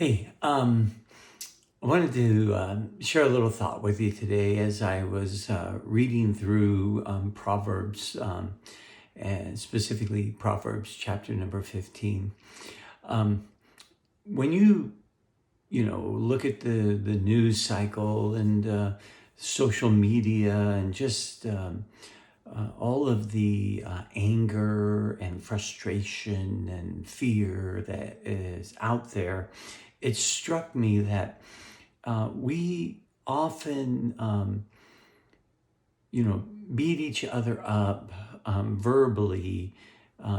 Hey, I wanted to share a little thought with you today as I was reading through Proverbs, and specifically Proverbs chapter number 15. Um, when you look at the news cycle and social media and just all of the anger and frustration and fear that is out there, it struck me that we often, beat each other up verbally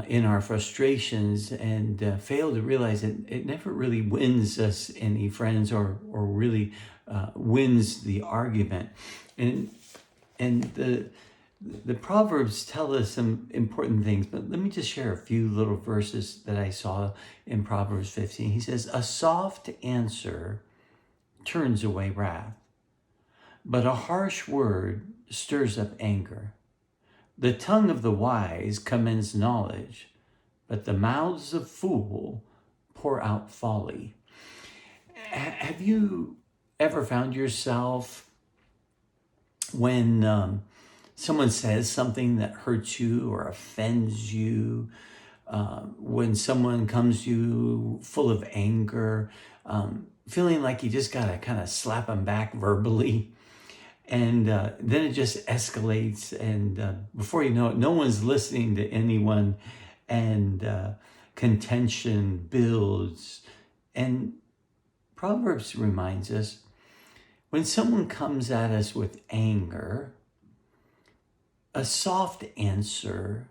in our frustrations and fail to realize that it never really wins us any friends or really wins the argument. And the Proverbs tell us some important things, but let me just share a few little verses that I saw in Proverbs 15. He says, "A soft answer turns away wrath, but a harsh word stirs up anger. The tongue of the wise commends knowledge, but the mouths of fool pour out folly." Have you ever found yourself when someone says something that hurts you or offends you, when someone comes to you full of anger, feeling like you just got to kind of slap them back verbally? And then it just escalates. And before you know it, no one's listening to anyone. And contention builds. And Proverbs reminds us when someone comes at us with anger, a soft answer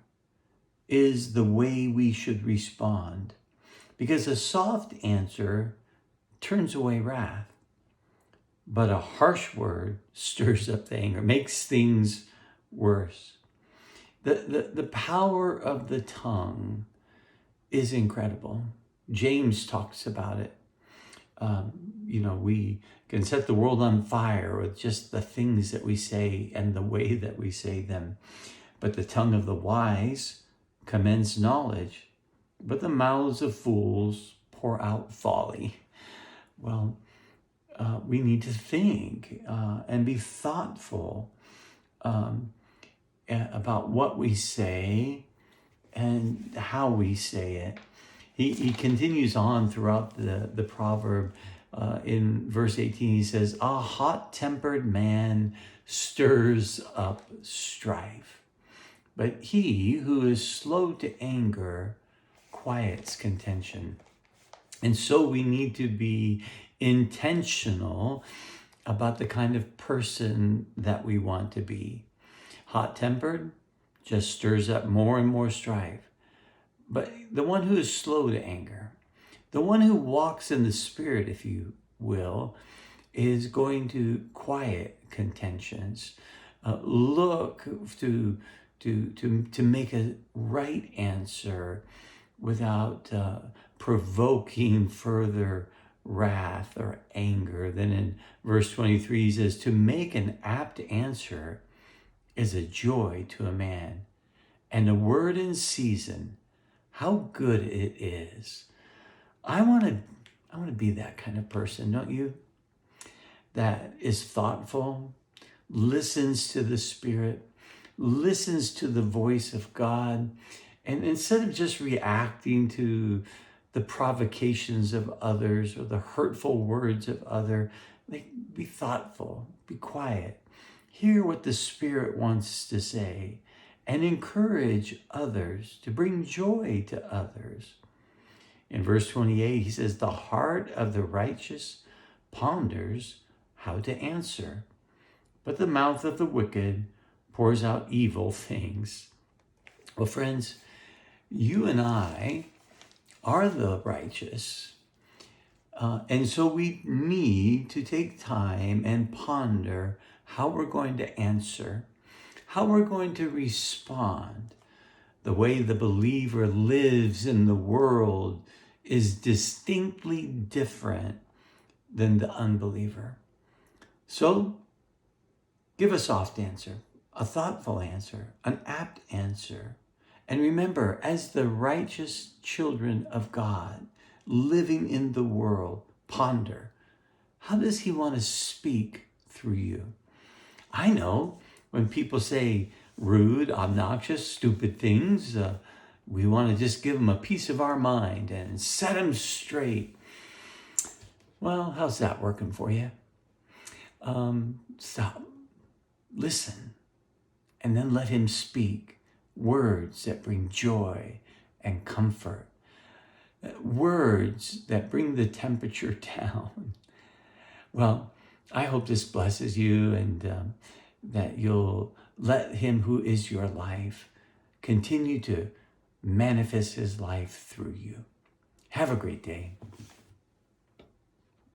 is the way we should respond, because a soft answer turns away wrath, but a harsh word stirs up the anger, makes things worse. The power of the tongue is incredible. James talks about it. We can set the world on fire with just the things that we say and the way that we say them. But the tongue of the wise commends knowledge, but the mouths of fools pour out folly. Well, we need to think and be thoughtful about what we say and how we say it. He continues on throughout the proverb. In verse 18, he says, "A hot-tempered man stirs up strife, but he who is slow to anger quiets contention." And so we need to be intentional about the kind of person that we want to be. Hot-tempered just stirs up more and more strife. But the one who is slow to anger, the one who walks in the Spirit, if you will, is going to quiet contentions. Look to make a right answer without provoking further wrath or anger. Then in verse 23, he says, "To make an apt answer is a joy to a man, and a word in season, how good it is." I want to be that kind of person, don't you? That is thoughtful, listens to the Spirit, listens to the voice of God, and instead of just reacting to the provocations of others or the hurtful words of others, be thoughtful, be quiet, hear what the Spirit wants to say, and encourage others, to bring joy to others. In verse 28, he says, "The heart of the righteous ponders how to answer, but the mouth of the wicked pours out evil things." Well, friends, you and I are the righteous. And so we need to take time and ponder how we're going to answer, how we're going to respond. The way the believer lives in the world is distinctly different than the unbeliever. So give a soft answer, a thoughtful answer, an apt answer. And remember, as the righteous children of God living in the world, ponder. How does he want to speak through you? I know when people say rude, obnoxious, stupid things, we want to just give them a piece of our mind and set them straight. Well, how's that working for you? Stop, listen, and then let him speak words that bring joy and comfort, words that bring the temperature down. Well, I hope this blesses you, and that you'll let him who is your life continue to manifest his life through you. Have a great day.